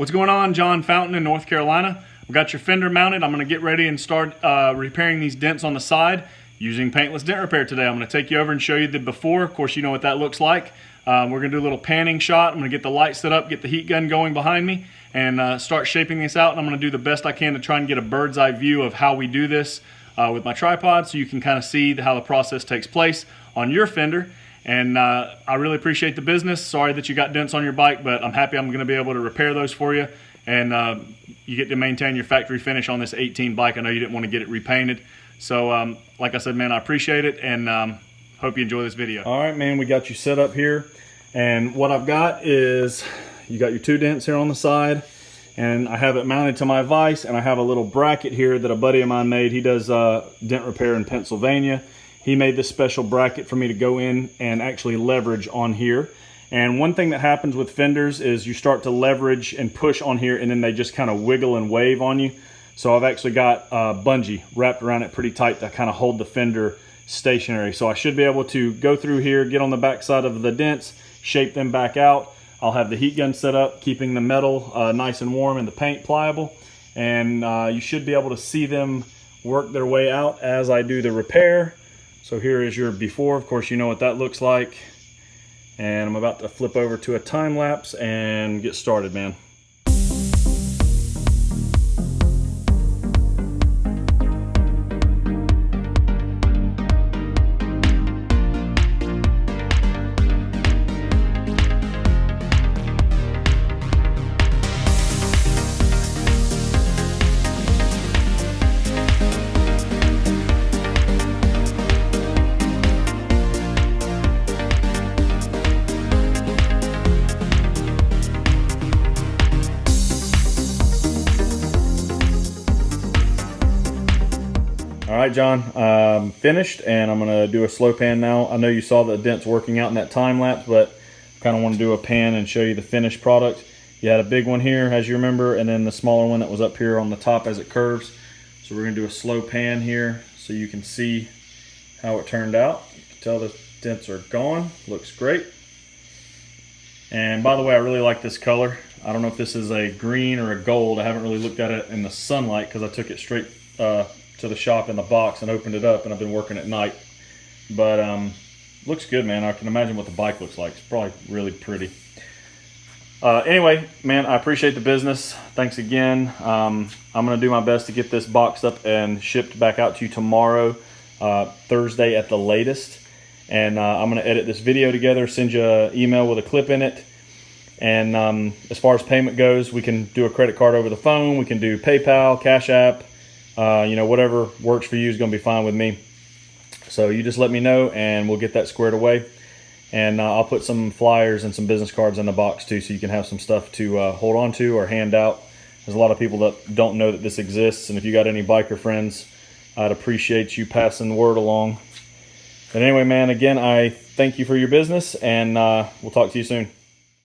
What's going on? John Fountain in North Carolina. We've got your fender mounted. I'm going to get ready and start repairing these dents on the side using paintless dent repair today. I'm going to take you over and show you the before. Of course, you know what that looks like. We're going to do a little panning shot. I'm going to get the light set up, get the heat gun going behind me, and start shaping this out. And I'm going to do the best I can to try and get a bird's eye view of how we do this with my tripod, so you can kind of see how the process takes place on your fender. And I really appreciate the business. Sorry that you got dents on your bike, but I'm happy I'm going to be able to repair those for you. And you get to maintain your factory finish on this 18 bike. I know you didn't want to get it repainted. So like I said, man, I appreciate it, and hope you enjoy this video. All right, man, we got you set up here. And what I've got is, you got your two dents here on the side, and I have it mounted to my vise, and I have a little bracket here that a buddy of mine made. He does dent repair in Pennsylvania. He made this special bracket for me to go in and actually leverage on here. And one thing that happens with fenders is you start to leverage and push on here, and then they just kind of wiggle and wave on you. So I've actually got a bungee wrapped around it pretty tight to kind of hold the fender stationary. So I should be able to go through here, get on the back side of the dents, shape them back out. I'll have the heat gun set up, keeping the metal nice and warm and the paint pliable. And you should be able to see them work their way out as I do the repair. So here is your before. Of course, you know what that looks like. And I'm about to flip over to a time lapse and get started, man. All right, John, finished, and I'm gonna do a slow pan now. I know you saw the dents working out in that time lapse, but kind of want to do a pan and show you the finished product. You had a big one here, as you remember, and then the smaller one that was up here on the top as it curves. So we're gonna do a slow pan here so you can see how it turned out. You can tell the dents are gone. Looks great. And by the way, I really like this color. I don't know if this is a green or a gold. I haven't really looked at it in the sunlight because I took it straight to the shop in the box and opened it up, and I've been working at night. But looks good, man. I can imagine what the bike looks like. It's probably really pretty. Anyway, man, I appreciate the business. Thanks again. I'm gonna do my best to get this boxed up and shipped back out to you tomorrow, Thursday at the latest. And I'm gonna edit this video together, send you an email with a clip in it. And as far as payment goes, we can do a credit card over the phone. We can do PayPal, Cash App. You know, whatever works for you is going to be fine with me. So you just let me know, and we'll get that squared away. And I'll put some flyers and some business cards in the box too, so you can have some stuff to hold on to or hand out. There's a lot of people that don't know that this exists, and if you got any biker friends, I'd appreciate you passing the word along. But anyway, man, again, I thank you for your business, and we'll talk to you soon.